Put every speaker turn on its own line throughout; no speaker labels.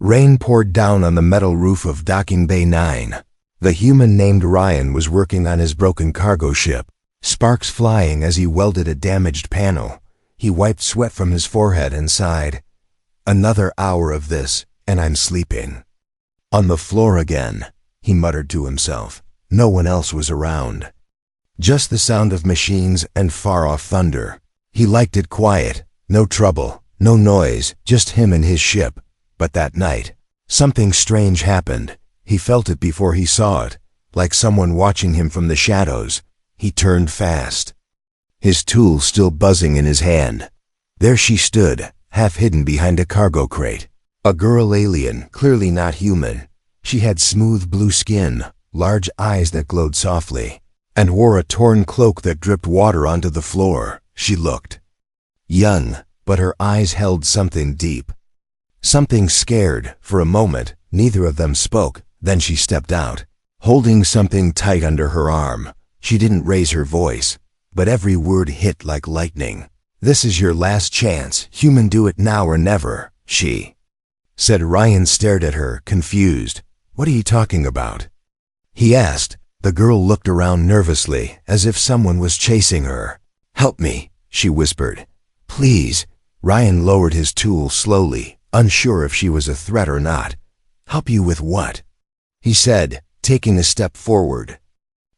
Rain poured down on the metal roof of Docking Bay 9. The human named Ryan was working on his broken cargo ship, sparks flying as he welded a damaged panel. He wiped sweat from his forehead and sighed. "Another hour of this, and I'm sleeping." On the floor again, he muttered to himself. No one else was around. Just the sound of machines and far-off thunder. He liked it quiet, no trouble, no noise, just him and his ship. But that night, something strange happened. He felt it before he saw it, like someone watching him from the shadows. He turned fast, his tool still buzzing in his hand. There she stood, half hidden behind a cargo crate. A girl alien, clearly not human. She had smooth blue skin, large eyes that glowed softly, and wore a torn cloak that dripped water onto the floor. She looked young, but her eyes held something deep. Something scared. For a moment, neither of them spoke. Then she stepped out, holding something tight under her arm. She didn't raise her voice, but every word hit like lightning. "This is your last chance. Human, do it now or never," she said. Ryan stared at her, confused. "What are you talking about?" he asked. The girl looked around nervously, as if someone was chasing her. "Help me," she whispered. "Please." Ryan lowered his tool slowly, unsure if she was a threat or not. "Help you with what?" he said, taking a step forward.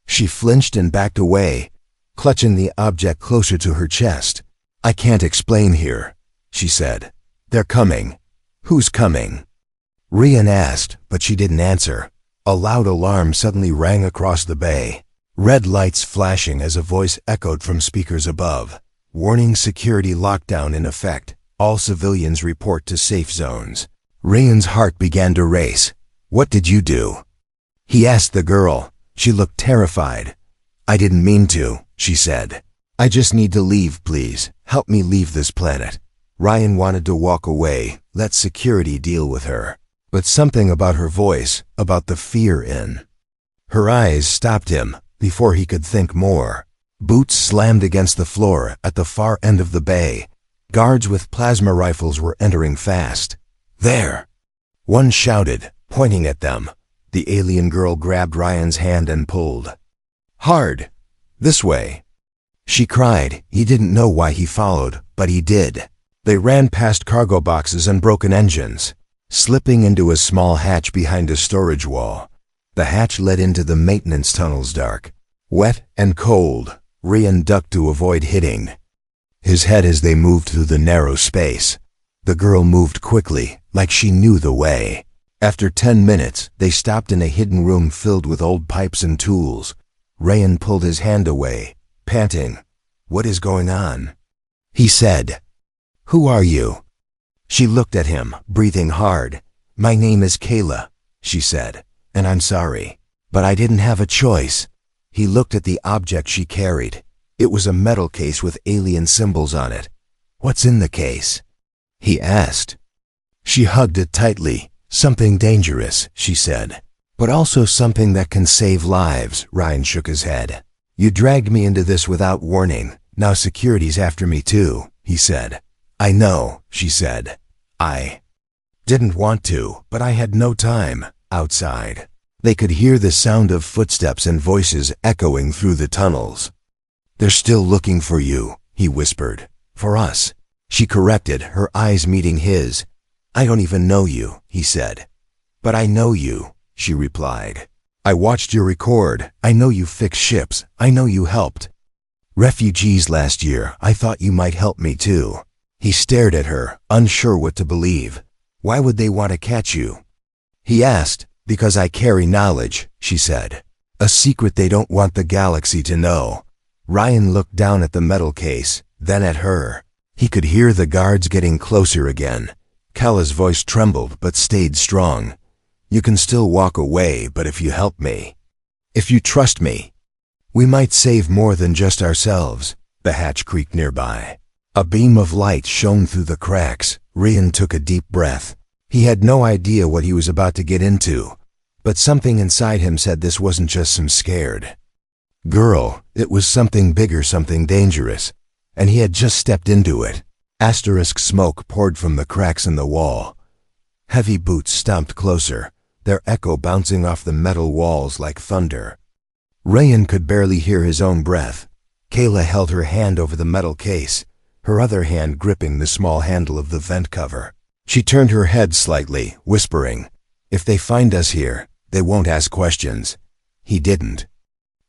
She flinched and backed away, clutching the object closer to her chest. "I can't explain here," she said. "They're coming." "Who's coming?" Ryan asked, but she didn't answer. A loud alarm suddenly rang across the bay, red lights flashing as a voice echoed from speakers above. "Warning, security lockdown in effect. All civilians report to safe zones." Ryan's heart began to race. "What did you do?" he asked the girl. She looked terrified. "I didn't mean to," she said. "I just need to leave, please. Help me leave this planet." Ryan wanted to walk away, let security deal with her. But something about her voice, about the fear in her eyes, stopped him before he could think more. Boots slammed against the floor at the far end of the bay. Guards with plasma rifles were entering fast. "There!" one shouted, pointing at them. The alien girl grabbed Ryan's hand and pulled hard. "This way," she cried. He didn't know why he followed, but he did. They ran past cargo boxes and broken engines, slipping into a small hatch behind a storage wall. The hatch led into the maintenance tunnels, dark, wet, and cold. Ryan ducked to avoid hitting his head as they moved through the narrow space. The girl moved quickly, like she knew the way. After 10 minutes, they stopped in a hidden room filled with old pipes and tools. Ryan pulled his hand away, panting. "What is going on?" he said. "Who are you?" She looked at him, breathing hard. "My name is Kayla," she said, "and I'm sorry, but I didn't have a choice." He looked at the object she carried. It was a metal case with alien symbols on it. "What's in the case?" he asked. She hugged it tightly. "Something dangerous," she said, "but also something that can save lives." Ryan shook his head. "You dragged me into this without warning. Now security's after me too," he said. "I know," she said. "I didn't want to, but I had no time." Outside, they could hear the sound of footsteps and voices echoing through the tunnels. "They're still looking for you," he whispered. "For us," she corrected, her eyes meeting his. "I don't even know you," he said. "But I know you," she replied. "I watched your record. I know you fix ships. I know you helped refugees last year. I thought you might help me too." He stared at her, unsure what to believe. "Why would they want to catch you?" he asked. "Because I carry knowledge," she said. "A secret they don't want the galaxy to know." Ryan looked down at the metal case, then at her. He could hear the guards getting closer again. Kala's voice trembled but stayed strong. "You can still walk away, but if you help me, if you trust me, we might save more than just ourselves." The hatch creaked nearby. A beam of light shone through the cracks. Ryan took a deep breath. He had no idea what he was about to get into, but something inside him said this wasn't just some scared girl. It was something bigger, something dangerous, and he had just stepped into it. Asterisk smoke poured from the cracks in the wall. Heavy boots stomped closer, their echo bouncing off the metal walls like thunder. Ryan could barely hear his own breath. Kayla held her hand over the metal case, her other hand gripping the small handle of the vent cover. She turned her head slightly, whispering, "If they find us here, they won't ask questions." He didn't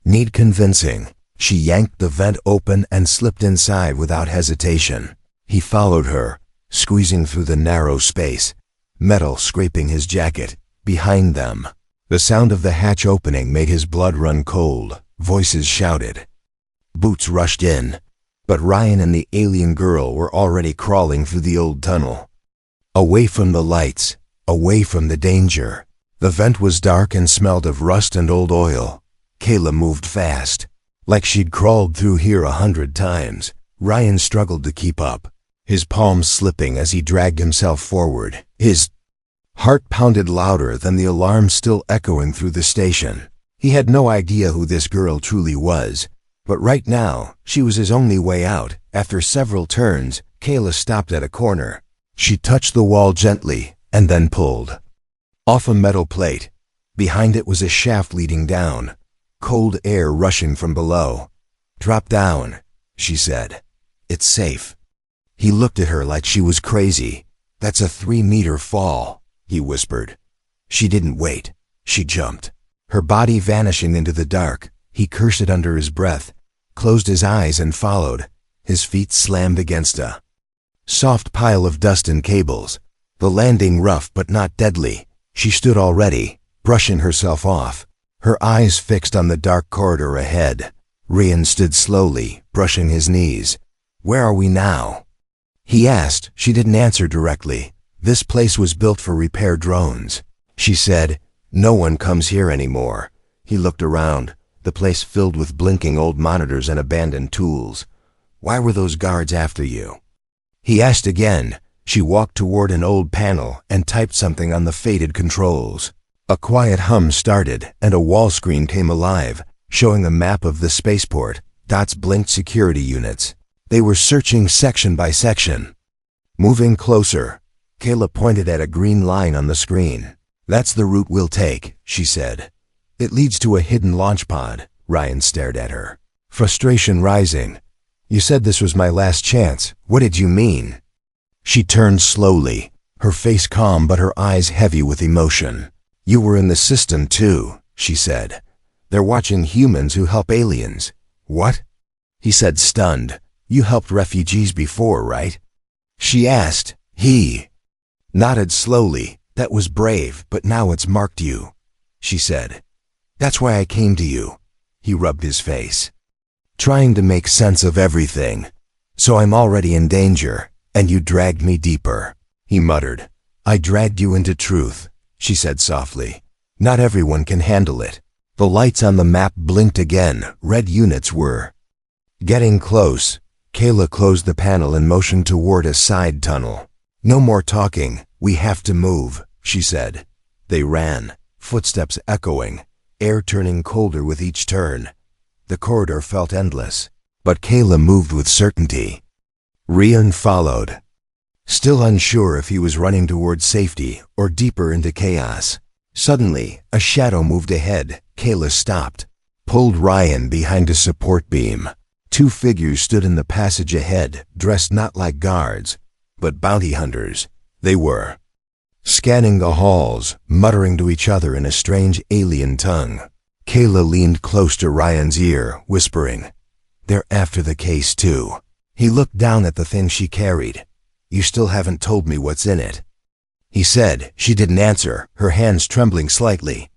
need convincing. She yanked the vent open and slipped inside without hesitation. He followed her, squeezing through the narrow space, metal scraping his jacket. Behind them, the sound of the hatch opening made his blood run cold. Voices shouted. Boots rushed in, but Ryan and the alien girl were already crawling through the old tunnel. Away from the lights, away from the danger. The vent was dark and smelled of rust and old oil. Kayla moved fast, like she'd crawled through here 100 times. Ryan struggled to keep up, his palms slipping as he dragged himself forward. His heart pounded louder than the alarm still echoing through the station. He had no idea who this girl truly was, but right now, she was his only way out. After several turns, Kayla stopped at a corner. She touched the wall gently and then pulled off a metal plate. Behind it was a shaft leading down, cold air rushing from below. "Drop down," she said. "It's safe." He looked at her like she was crazy. "That's a 3-meter fall," he whispered. She didn't wait. She jumped, her body vanishing into the dark. He cursed it under his breath, closed his eyes and followed. His feet slammed against a soft pile of dust and cables. The landing rough but not deadly. She stood already, brushing herself off, her eyes fixed on the dark corridor ahead. Ryan stood slowly, brushing his knees. "Where are we now?" he asked. She didn't answer directly. "This place was built for repair drones," she said. "No one comes here anymore." He looked around, the place filled with blinking old monitors and abandoned tools. "Why were those guards after you?" he asked again. She walked toward an old panel and typed something on the faded controls. A quiet hum started and a wall screen came alive, showing a map of the spaceport. Dots blinked security units. They were searching section by section. Moving closer, Kayla pointed at a green line on the screen. "That's the route we'll take," she said. "It leads to a hidden launch pod." Ryan stared at her, frustration rising. "You said this was my last chance. What did you mean?" She turned slowly, her face calm but her eyes heavy with emotion. "You were in the system too," she said. "They're watching humans who help aliens." "What?" he said, stunned. "You helped refugees before, right?" she asked. He nodded slowly. "That was brave, but now it's marked you," she said. "That's why I came to you." He rubbed his face, trying to make sense of everything. "So I'm already in danger, and you dragged me deeper," he muttered. "I dragged you into truth," she said softly. "Not everyone can handle it." The lights on the map blinked again. Red units were getting close. Kayla closed the panel and motioned toward a side tunnel. "No more talking. We have to move," she said. They ran, footsteps echoing, air turning colder with each turn. The corridor felt endless, but Kayla moved with certainty. Ryan followed, still unsure if he was running toward safety or deeper into chaos. Suddenly, a shadow moved ahead. Kayla stopped, pulled Ryan behind a support beam. 2 figures stood in the passage ahead, dressed not like guards, but bounty hunters. They were scanning the halls, muttering to each other in a strange alien tongue. Kayla leaned close to Ryan's ear, whispering, "They're after the case too." He looked down at the thing she carried. "You still haven't told me what's in it," he said. She didn't answer, her hands trembling slightly.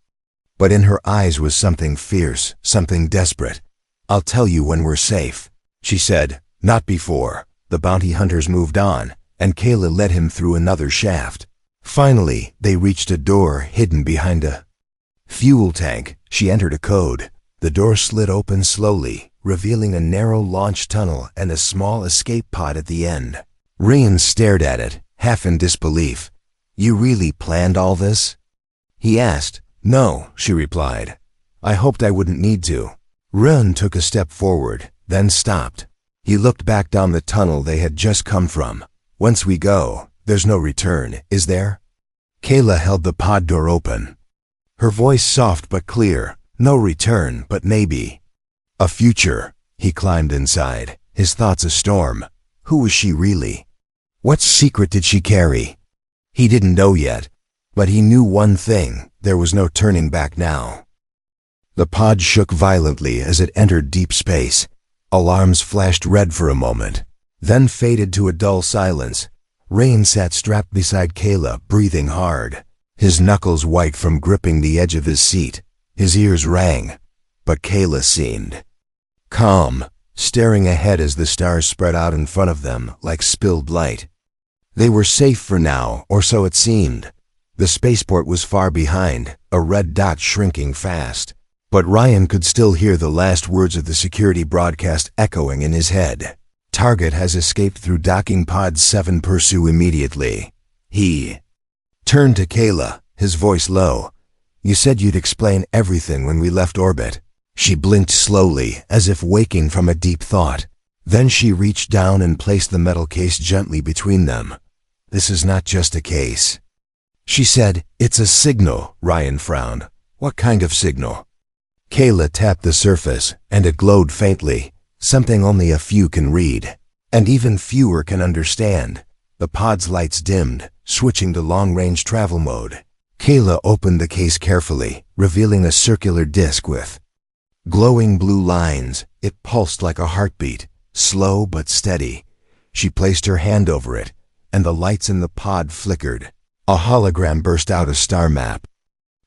But in her eyes was something fierce, something desperate. "I'll tell you when we're safe," she said. "Not before." The bounty hunters moved on, and Kayla led him through another shaft. Finally, they reached a door hidden behind a fuel tank. She entered a code. The door slid open slowly, revealing a narrow launch tunnel and a small escape pod at the end. Ryan stared at it, half in disbelief. "You really planned all this?" he asked. "No," she replied. "I hoped I wouldn't need to." Ryan took a step forward, then stopped. He looked back down the tunnel they had just come from. "Once we go, there's no return, is there?" Kayla held the pod door open. Her voice soft but clear. No return, but maybe. A future. He climbed inside, his thoughts a storm. Who was she really? What secret did she carry? He didn't know yet, but he knew one thing: there was no turning back now. The pod shook violently as it entered deep space. Alarms flashed red for a moment, then faded to a dull silence. Ryan sat strapped beside Kayla, breathing hard, his knuckles white from gripping the edge of his seat. His ears rang, but Kayla seemed calm, staring ahead as the stars spread out in front of them like spilled light. They were safe for now, or so it seemed. The spaceport was far behind, a red dot shrinking fast. But Ryan could still hear the last words of the security broadcast echoing in his head. Target has escaped through docking pod 7. Pursue immediately. He turned to Kayla, his voice low. You said you'd explain everything when we left orbit. She blinked slowly, as if waking from a deep thought. Then she reached down and placed the metal case gently between them. This is not just a case, she said. It's a signal. Ryan frowned. What kind of signal? Kayla tapped the surface, and it glowed faintly, something only a few can read, and even fewer can understand. The pod's lights dimmed, switching to long-range travel mode. Kayla opened the case carefully, revealing a circular disc with glowing blue lines. It pulsed like a heartbeat, slow but steady. She placed her hand over it, and the lights in the pod flickered. A hologram burst out, a star map,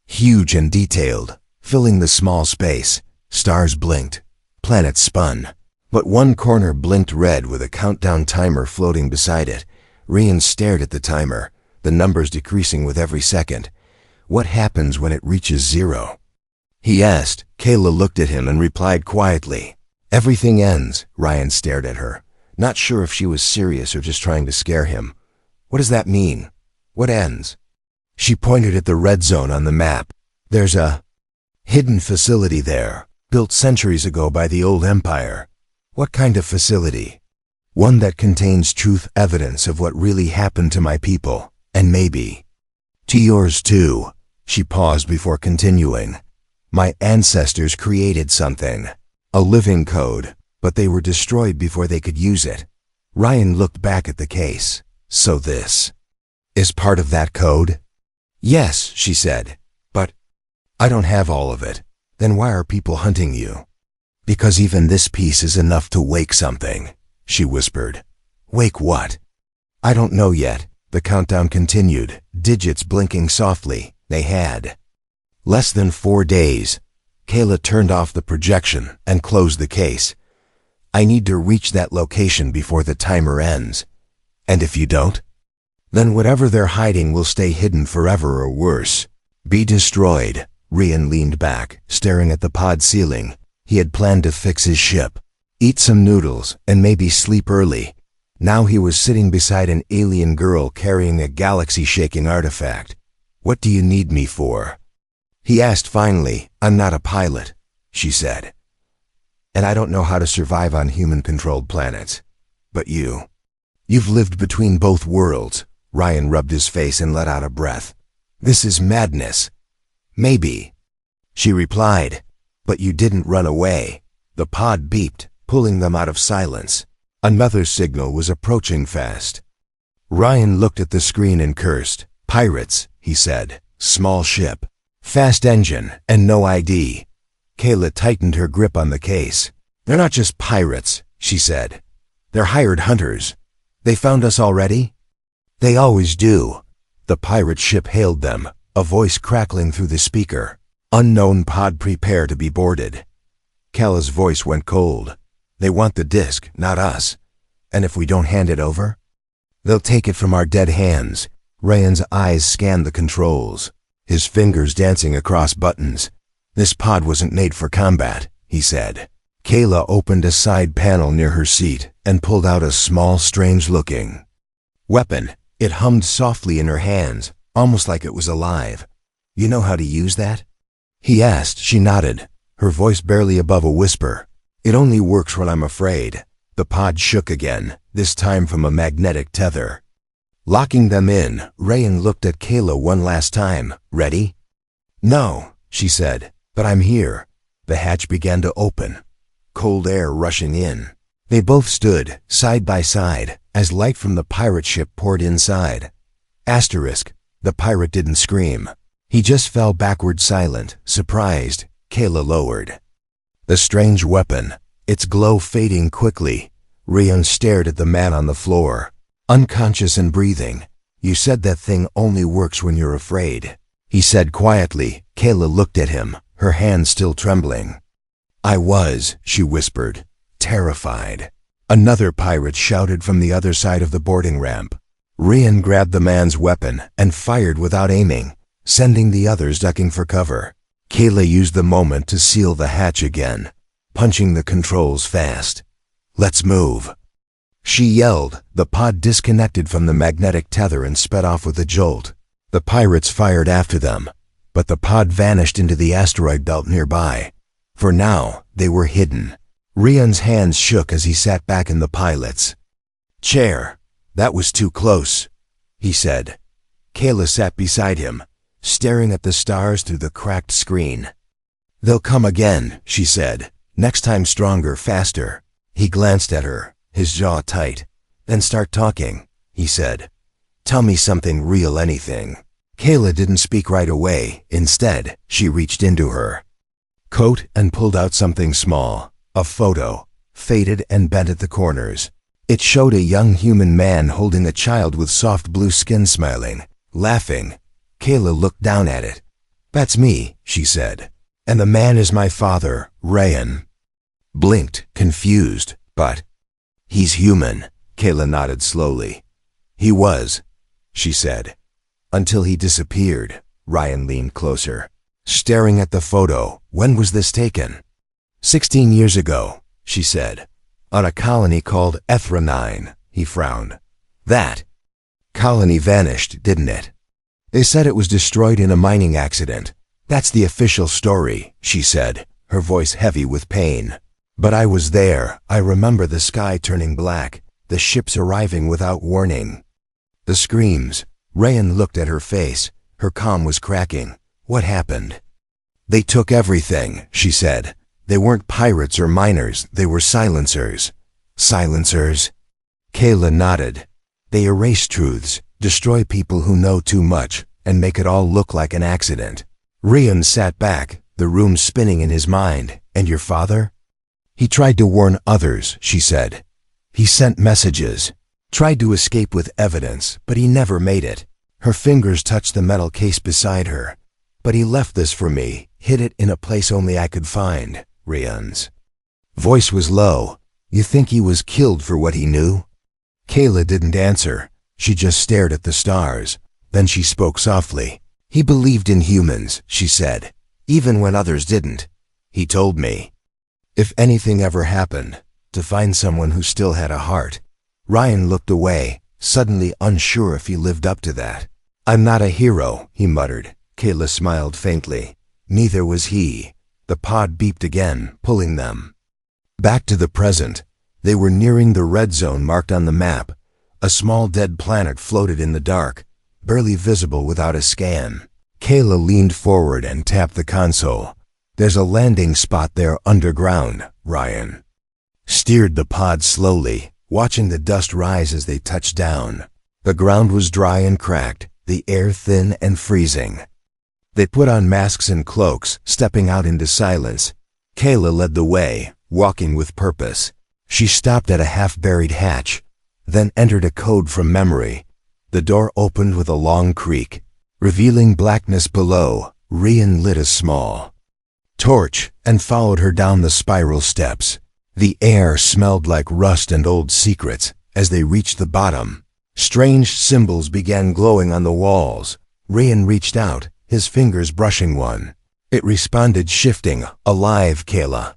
huge and detailed, filling the small space. Stars blinked, planets spun, but one corner blinked red with a countdown timer floating beside it. Ryan stared at the timer, the numbers decreasing with every second. What happens when it reaches 0? He asked. Kayla looked at him and replied quietly. Everything ends. Ryan stared at her, not sure if she was serious or just trying to scare him. What does that mean? What ends? She pointed at the red zone on the map. There's a hidden facility there, built centuries ago by the old empire. What kind of facility? One that contains truth, evidence of what really happened to my people, and maybe to yours too. She paused before continuing. My ancestors created something, a living code, but they were destroyed before they could use it. Ryan looked back at the case. So this is part of that code? Yes, she said, but I don't have all of it. Then why are people hunting you? Because even this piece is enough to wake something, she whispered. Wake what? I don't know yet. The countdown continued, digits blinking softly. They had less than 4 days. Kayla turned off the projection and closed the case. I need to reach that location before the timer ends. And if you don't? Then whatever they're hiding will stay hidden forever, or worse, be destroyed. Ryan leaned back, staring at the pod ceiling. He had planned to fix his ship, eat some noodles, and maybe sleep early. Now he was sitting beside an alien girl carrying a galaxy-shaking artifact. What do you need me for? He asked finally. I'm not a pilot, she said. And I don't know how to survive on human-controlled planets. But you've lived between both worlds. Ryan rubbed his face and let out a breath. This is madness. Maybe, she replied. But you didn't run away. The pod beeped, pulling them out of silence. Another signal was approaching fast. Ryan looked at the screen and cursed. Pirates, he said. Small ship, fast engine, and no ID. Kayla tightened her grip on the case. They're not just pirates, she said. They're hired hunters. They found us already? They always do. The pirate ship hailed them, a voice crackling through the speaker. Unknown pod, prepare to be boarded. Kayla's voice went cold. They want the disc, not us. And if we don't hand it over, they'll take it from our dead hands. Ryan's eyes scanned the controls, his fingers dancing across buttons. This pod wasn't made for combat, he said. Kayla opened a side panel near her seat and pulled out a small, strange-looking weapon. It hummed softly in her hands, almost like it was alive. You know how to use that? He asked. She nodded, her voice barely above a whisper. It only works when I'm afraid. The pod shook again, this time from a magnetic tether. Locking them in, Ryan looked at Kayla one last time. "Ready?" "No," she said, "but I'm here." The hatch began to open, cold air rushing in. They both stood, side by side, as light from the pirate ship poured inside. Asterisk, the pirate didn't scream. He just fell backward silent, surprised. Kayla lowered the strange weapon, its glow fading quickly. Ryan stared at the man on the floor, unconscious and breathing. "You said that thing only works when you're afraid," he said quietly. Kayla looked at him, her hands still trembling. "I was," she whispered, terrified. Another pirate shouted from the other side of the boarding ramp. Ryan grabbed the man's weapon and fired without aiming, sending the others ducking for cover. Kayla used the moment to seal the hatch again, punching the controls fast. "Let's move," she yelled. The pod disconnected from the magnetic tether and sped off with a jolt. The pirates fired after them, but the pod vanished into the asteroid belt nearby. For now, they were hidden. Ryan's hands shook as he sat back in the pilot's chair. "That was too close," he said. Kayla sat beside him, staring at the stars through the cracked screen. "They'll come again," she said. "Next time stronger, faster." He glanced at her, his jaw tight. "Then start talking," he said. "Tell me something real, anything." Kayla didn't speak right away. Instead, she reached into her coat and pulled out something small, a photo, faded and bent at the corners. It showed a young human man holding a child with soft blue skin, smiling, laughing. Kayla looked down at it. "That's me," she said. "And the man is my father, Ryan." Blinked, confused. "But he's human." Kayla nodded slowly. "He was," she said, "until he disappeared." Ryan leaned closer, staring at the photo. "When was this taken?" 16 years ago, she said. "On a colony called Ethra-9." He frowned. "That colony vanished, didn't it? They said it was destroyed in a mining accident. That's the official story," she said, her voice heavy with pain. "But I was there. I remember the sky turning black, the ships arriving without warning. The screams." Ryan looked at her face. Her calm was cracking. "What happened?" "They took everything," she said. "They weren't pirates or miners. They were silencers." "Silencers?" Kayla nodded. "They erase truths, destroy people who know too much, and make it all look like an accident." Ryan sat back, the room spinning in his mind. "And your father?" "He tried to warn others," she said. "He sent messages, tried to escape with evidence, but he never made it." Her fingers touched the metal case beside her. "But he left this for me, hid it in a place only I could find." Ryan's voice was low. "You think he was killed for what he knew?" Kayla didn't answer. She just stared at the stars. Then she spoke softly. "He believed in humans," she said, "even when others didn't. He told me, if anything ever happened, to find someone who still had a heart." Ryan looked away, suddenly unsure if he lived up to that. "I'm not a hero," he muttered. Kayla smiled faintly. Neither was he. The pod beeped again, pulling them back to the present. They were nearing the red zone marked on the map. A small dead planet floated in the dark, barely visible without a scan. Kayla leaned forward and tapped the console. "There's a landing spot there underground." Ryan steered the pod slowly, watching the dust rise as they touched down. The ground was dry and cracked, the air thin and freezing. They put on masks and cloaks, stepping out into silence. Kayla led the way, walking with purpose. She stopped at a half-buried hatch, then entered a code from memory. The door opened with a long creak, revealing blackness below. Ryan lit a small torch and followed her down the spiral steps. The air smelled like rust and old secrets. As they reached the bottom, strange symbols began glowing on the walls. Ryan reached out, his fingers brushing one. It responded, shifting, alive. Kayla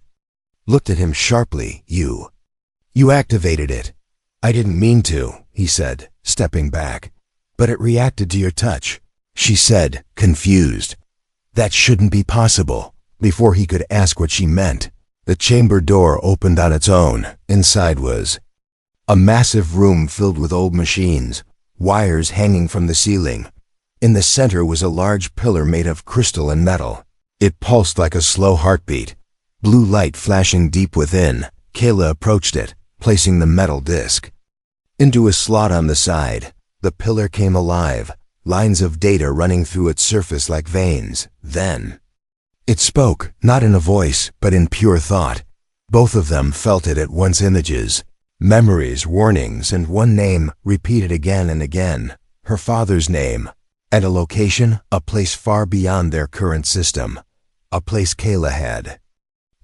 looked at him sharply. You activated it." "I didn't mean to," he said, stepping back. "But it reacted to your touch," she said, confused. That shouldn't be possible. Before he could ask what she meant, the chamber door opened on its own. Inside was a massive room filled with old machines. wires hanging from the ceiling. In the center was a large pillar made of crystal and metal. It pulsed like a slow heartbeat. Blue light flashing deep within, Kayla approached it, placing the metal disc into a slot on the side. The pillar came alive, lines of data running through its surface like veins. Then it spoke, not in a voice, but in pure thought. Both of them felt it at once: images, memories, warnings, and one name, repeated again and again. Her father's name. And a location, a place far beyond their current system. A place Kayla had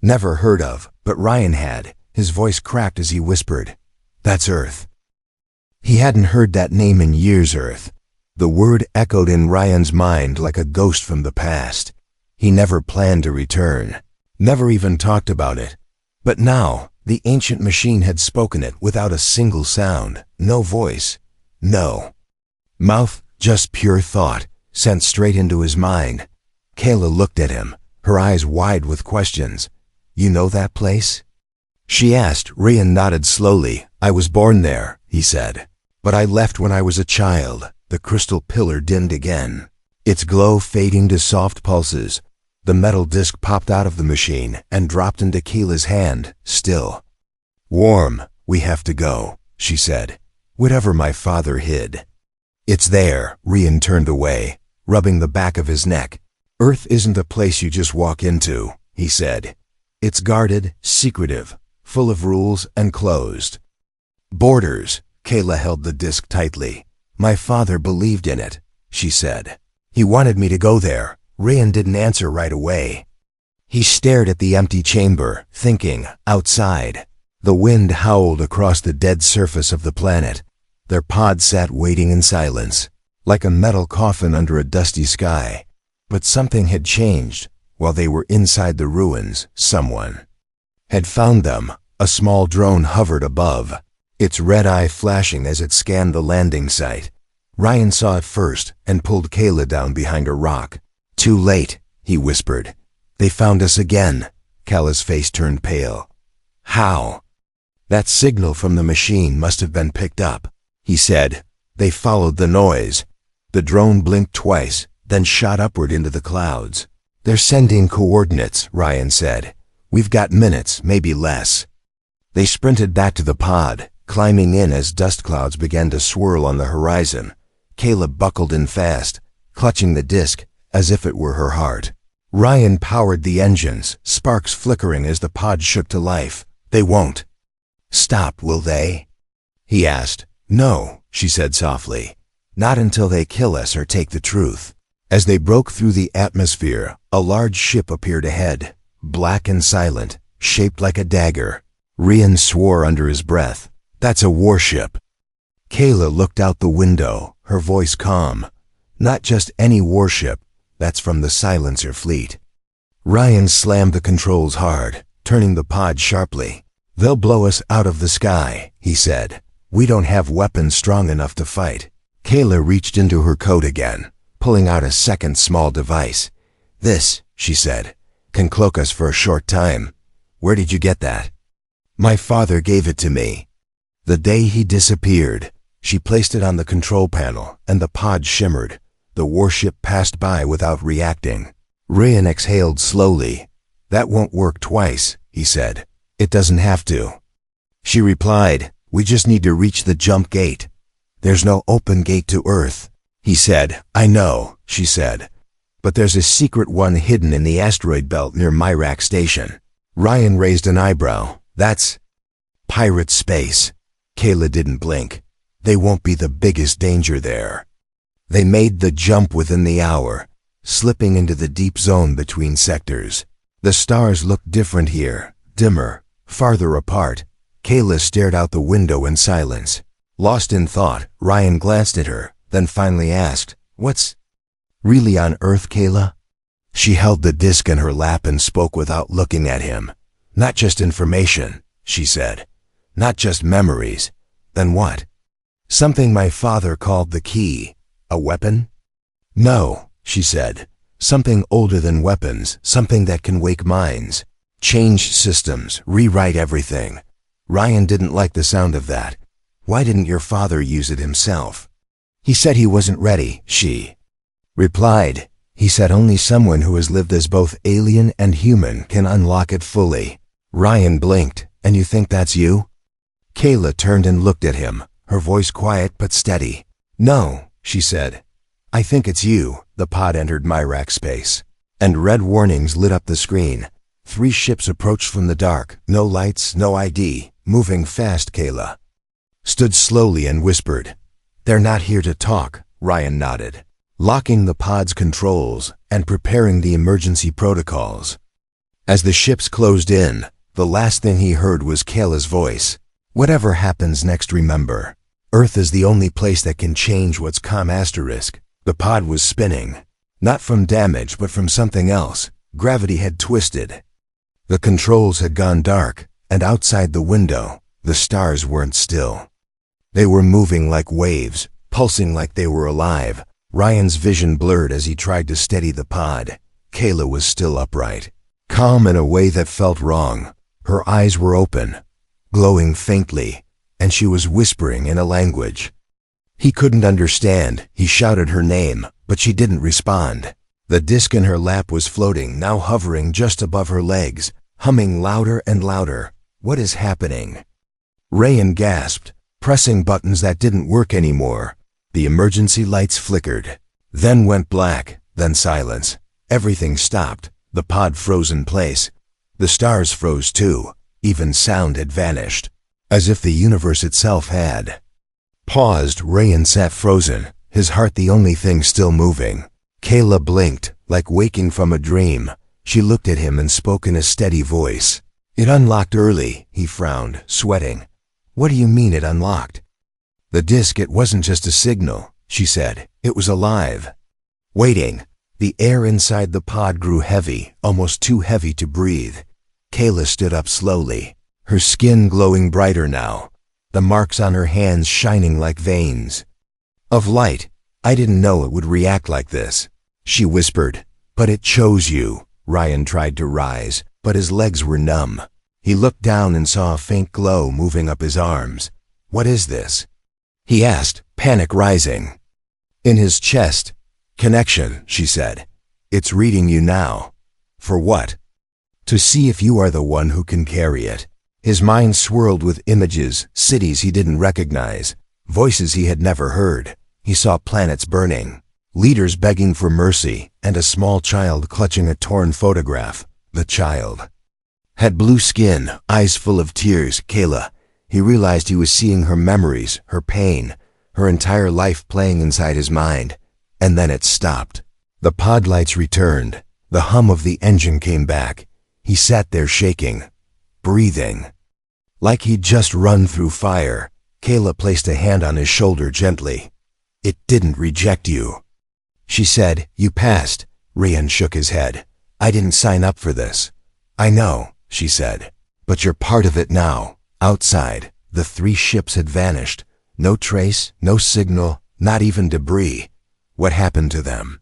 never heard of, but Ryan had. His voice cracked as he whispered, "That's Earth." He hadn't heard that name in years. Earth. The word echoed in Ryan's mind like a ghost from the past. He never planned to return, never even talked about it. But now, the ancient machine had spoken it without a single sound, no voice, no mouth, just pure thought, sent straight into his mind. Kayla looked at him, her eyes wide with questions. "You know that place?" she asked. Ryan nodded slowly. "I was born there," he said. "But I left when I was a child." The crystal pillar dimmed again, its glow fading to soft pulses. The metal disc popped out of the machine and dropped into Kayla's hand, still warm. "We have to go," she said. "Whatever my father hid." "It's there." Ryan turned away, rubbing the back of his neck. "Earth isn't a place you just walk into," he said. "It's guarded, secretive, full of rules and closed borders." Kayla held the disc tightly. "My father believed in it," she said. "He wanted me to go there." Ryan didn't answer right away. He stared at the empty chamber, thinking. Outside, the wind howled across the dead surface of the planet. Their pod sat waiting in silence, like a metal coffin under a dusty sky. But something had changed. While they were inside the ruins, someone had found them. A small drone hovered above, its red eye flashing as it scanned the landing site. Ryan saw it first and pulled Kayla down behind a rock. "Too late," he whispered. "They found us again." Kayla's face turned pale. "How?" "That signal from the machine must have been picked up," he said. "They followed the noise." The drone blinked twice, then shot upward into the clouds. "They're sending coordinates," Ryan said. "We've got minutes, maybe less." They sprinted back to the pod, climbing in as dust clouds began to swirl on the horizon. Kayla buckled in fast, clutching the disc as if it were her heart. Ryan powered the engines, sparks flickering as the pod shook to life. "They won't stop, will they?" he asked. "No," she said softly. "Not until they kill us or take the truth." As they broke through the atmosphere, a large ship appeared ahead, black and silent, shaped like a dagger. Ryan swore under his breath. "That's a warship." Kayla looked out the window, her voice calm. "Not just any warship. That's from the Silencer fleet." Ryan slammed the controls hard, turning the pod sharply. "They'll blow us out of the sky," he said. "We don't have weapons strong enough to fight." Kayla reached into her coat again, pulling out a second small device. "This," she said, "can cloak us for a short time." "Where did you get that?" "My father gave it to me the day he disappeared." She placed it on the control panel, and the pod shimmered. The warship passed by without reacting. Ryan exhaled slowly. "That won't work twice," he said. "It doesn't have to." She replied, "We just need to reach the jump gate." "There's no open gate to Earth," he said. "I know," she said. "But there's a secret one hidden in the asteroid belt near Myrak Station." Ryan raised an eyebrow. "That's pirate space." Kayla didn't blink. "They won't be the biggest danger there." They made the jump within the hour, slipping into the deep zone between sectors. The stars looked different here, dimmer, farther apart. Kayla stared out the window in silence. Lost in thought, Ryan glanced at her, then finally asked, "What's really on Earth, Kayla?" She held the disc in her lap and spoke without looking at him. "Not just information," she said. "Not just memories." "Then what?" "Something my father called the key." "A weapon?" "No," she said. "Something older than weapons, something that can wake minds, change systems, rewrite everything." Ryan didn't like the sound of that. "Why didn't your father use it himself?" He said he wasn't ready, she replied. He said only someone who has lived as both alien and human can unlock it fully. Ryan blinked. And you think that's you? Kayla turned and looked at him, her voice quiet but steady. No, she said. I think it's you. The pod entered Myrax space, and red warnings lit up the screen. 3 ships approached from the dark, no lights, no ID, moving fast. Kayla stood slowly and whispered, "They're not here to talk." Ryan nodded, locking the pod's controls and preparing the emergency protocols. As the ships closed in, the last thing he heard was Kayla's voice. "Whatever happens next, remember, Earth is the only place that can change what's come." The pod was spinning, not from damage but from something else. Gravity had twisted. The controls had gone dark, and outside the window, the stars weren't still. They were moving like waves, pulsing like they were alive. Ryan's vision blurred as he tried to steady the pod. Kayla was still upright, calm in a way that felt wrong. Her eyes were open, glowing faintly, and she was whispering in a language he couldn't understand. He shouted her name, but she didn't respond. The disc in her lap was floating, now hovering just above her legs, humming louder and louder. "What is happening?" Ryan gasped, pressing buttons that didn't work anymore. The emergency lights flickered, then went black, then silence. Everything stopped. The pod froze in place. The stars froze too. Even sound had vanished, as if the universe itself had paused. Ryan sat frozen, his heart the only thing still moving. Kayla blinked, like waking from a dream. She looked at him and spoke in a steady voice. "It unlocked early." He frowned, sweating. "What do you mean it unlocked?" "The disc, it wasn't just a signal," she said. "It was alive, waiting." The air inside the pod grew heavy, almost too heavy to breathe. Kayla stood up slowly, her skin glowing brighter now, the marks on her hands shining like veins of light. "I didn't know it would react like this," she whispered. "But it chose you." Ryan tried to rise, but his legs were numb. He looked down and saw a faint glow moving up his arms. "What is this?" he asked, panic rising in his chest. "Connection," she said. "It's reading you now." "For what?" "To see if you are the one who can carry it." His mind swirled with images, cities he didn't recognize, voices he had never heard. He saw planets burning, leaders begging for mercy, and a small child clutching a torn photograph. The child had blue skin, eyes full of tears. Kayla. He realized he was seeing her memories, her pain, her entire life playing inside his mind. And then it stopped. The pod lights returned. The hum of the engine came back. He sat there shaking, breathing like he'd just run through fire. Kayla placed a hand on his shoulder gently. "It didn't reject you," she said. "You passed." Ryan shook his head. "I didn't sign up for this." "I know," she said. "But you're part of it now." Outside, the 3 ships had vanished. No trace, no signal, not even debris. "What happened to them?"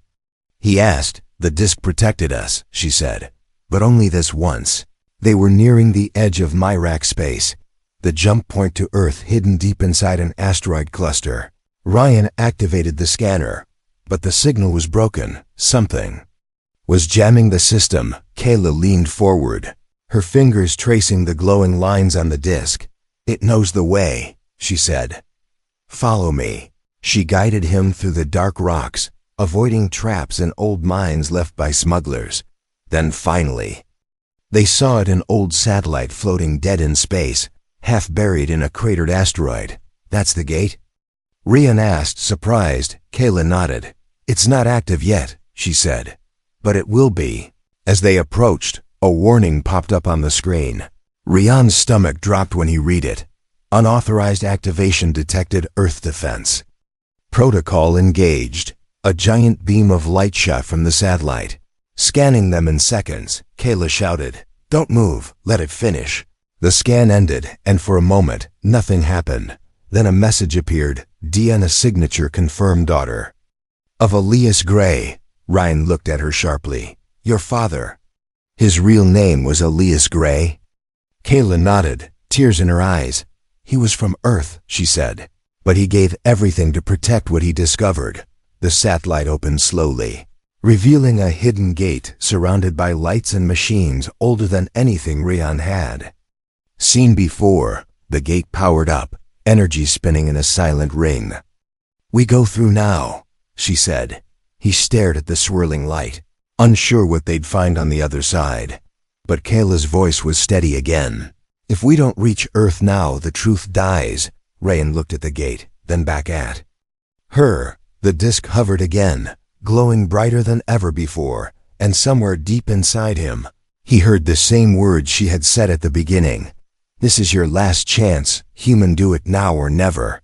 he asked. "The disc protected us," she said. "But only this once." They were nearing the edge of Myrax space, the jump point to Earth hidden deep inside an asteroid cluster. Ryan activated the scanner, but the signal was broken. Something was jamming the system. Kayla leaned forward, her fingers tracing the glowing lines on the disc. "It knows the way," she said. "Follow me." She guided him through the dark rocks, avoiding traps and old mines left by smugglers. Then finally, they saw it, an old satellite floating dead in space, half buried in a cratered asteroid. "That's the gate?" Ryan asked, surprised. Kayla nodded. "It's not active yet," she said. "But it will be." As they approached, a warning popped up on the screen. Ryan's stomach dropped when he read it. "Unauthorized activation detected. Earth defense protocol engaged." A giant beam of light shot from the satellite, scanning them in seconds. Kayla shouted, "Don't move, let it finish." The scan ended, and for a moment, nothing happened. Then a message appeared. "DNA signature confirmed, daughter of Elias Gray." Ryan looked at her sharply. "Your father." "His real name was Elias Gray?" Kayla nodded, tears in her eyes. "He was from Earth," she said. But he gave everything to protect what he discovered. The satellite opened slowly, revealing a hidden gate surrounded by lights and machines older than anything Ryan had seen before. The gate powered up, energy spinning in a silent ring. "We go through now," she said. He stared at the swirling light, unsure what they'd find on the other side. But Kayla's voice was steady again. "If we don't reach Earth now, the truth dies." Ryan looked at the gate, then back at her. The disk hovered again, glowing brighter than ever before, and somewhere deep inside him, he heard the same words she had said at the beginning. "This is your last chance, human, do it now or never."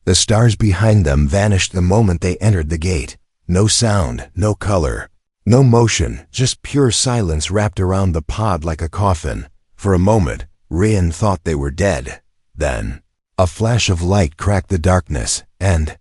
The stars behind them vanished the moment they entered the gate. No sound, no color, no motion, just pure silence wrapped around the pod like a coffin. For a moment, Ryan thought they were dead. Then, a flash of light cracked the darkness, and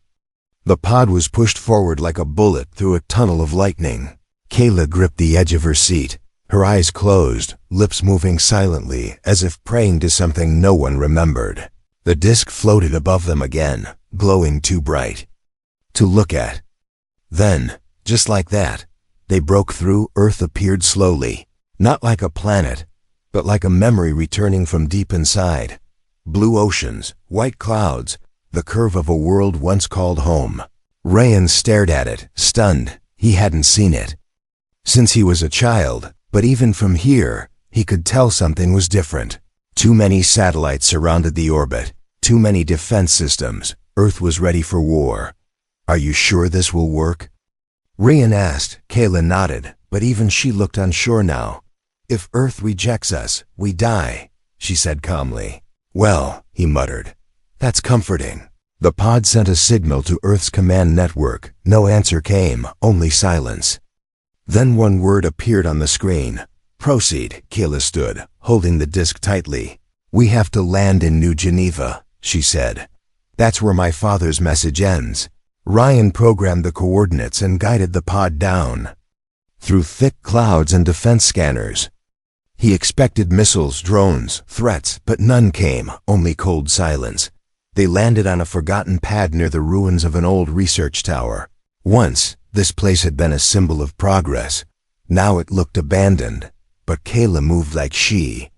the pod was pushed forward like a bullet through a tunnel of lightning. Kayla gripped the edge of her seat, her eyes closed, lips moving silently as if praying to something no one remembered. The disk floated above them again, glowing too bright to look at. Then, just like that, they broke through. Earth appeared slowly, not like a planet, but like a memory returning from deep inside. Blue oceans, white clouds, the curve of a world once called home. Ryan stared at it, stunned. He hadn't seen it since he was a child, but even from here, he could tell something was different. Too many satellites surrounded the orbit, too many defense systems. Earth was ready for war. "Are you sure this will work?" Ryan asked. Kayla nodded, but even she looked unsure now. "If Earth rejects us, we die," she said calmly. "Well," he muttered, "that's comforting." The pod sent a signal to Earth's command network. No answer came, only silence. Then one word appeared on the screen. "Proceed." Kayla stood, holding the disk tightly. "We have to land in New Geneva," she said. "That's where my father's message ends." Ryan programmed the coordinates and guided the pod down through thick clouds and defense scanners. He expected missiles, drones, threats, but none came, only cold silence. They landed on a forgotten pad near the ruins of an old research tower. Once, this place had been a symbol of progress. Now it looked abandoned, but Kayla moved like she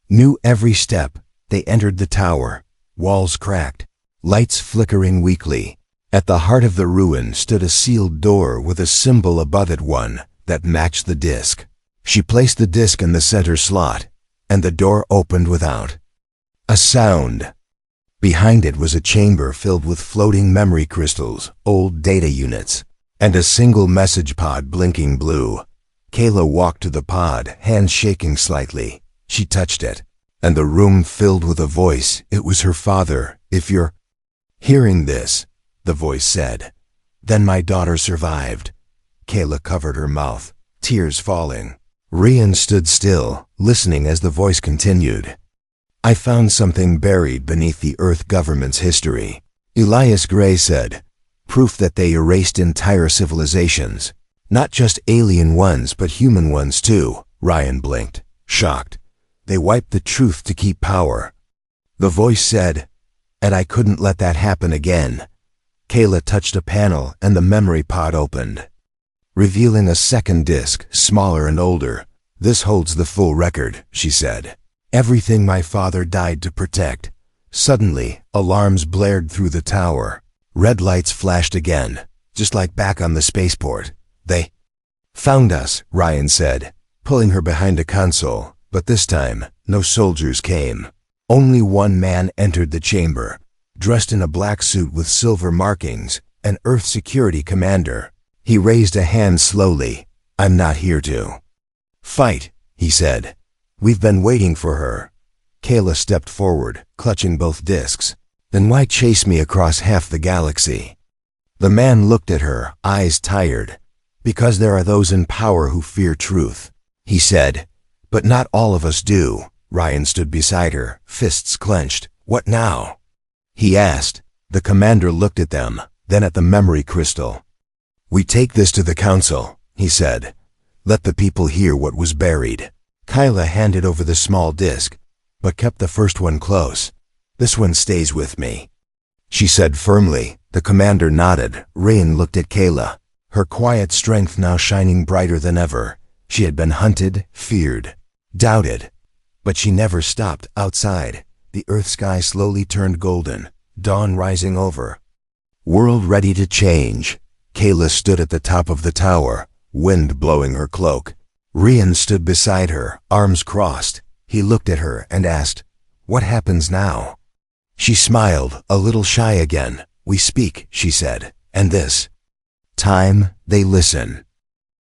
knew every step. They entered the tower, walls cracked, lights flickering weakly. At the heart of the ruin stood a sealed door with a symbol above it, one that matched the disk. She placed the disk in the center slot, and the door opened without a sound. Behind it was a chamber filled with floating memory crystals, old data units, and a single message pod blinking blue. Kayla walked to the pod, hands shaking slightly. She touched it, and the room filled with a voice. It was her father. "If you're hearing this," the voice said, "then my daughter survived." Kayla covered her mouth, tears falling. Ryan stood still, listening as the voice continued. "I found something buried beneath the Earth government's history," Elias Gray said. "Proof that they erased entire civilizations. Not just alien ones, but human ones too." Ryan blinked, shocked. "They wiped the truth to keep power." The voice said, "And I couldn't let that happen again." Kayla touched a panel and the memory pod opened, revealing a second disk, smaller and older. "This holds the full record," she said. "Everything my father died to protect." Suddenly, alarms blared through the tower. Red lights flashed again, just like back on the spaceport. "They found us," Ryan said, pulling her behind a console. But this time, no soldiers came. Only one man entered the chamber, dressed in a black suit with silver markings, an Earth security commander. He raised a hand slowly. "I'm not here to fight," he said. "We've been waiting for her." Kayla stepped forward, clutching both discs. "Then why chase me across half the galaxy?" The man looked at her, eyes tired. "Because there are those in power who fear truth," he said. "But not all of us do." Ryan stood beside her, fists clenched. "What now?" he asked. The commander looked at them, then at the memory crystal. "We take this to the council," he said. "Let the people hear what was buried." Kayla handed over the small disc, but kept the first one close. "This one stays with me," she said firmly. The commander nodded. Ryan looked at Kayla, her quiet strength now shining brighter than ever. She had been hunted, feared, doubted, but she never stopped. Outside, the earth sky slowly turned golden, dawn rising over. World ready to change. Kayla stood at the top of the tower, wind blowing her cloak. Ryan stood beside her, arms crossed. He looked at her and asked, "What happens now?" She smiled, a little shy again. "We speak," she said, "and this time they listen."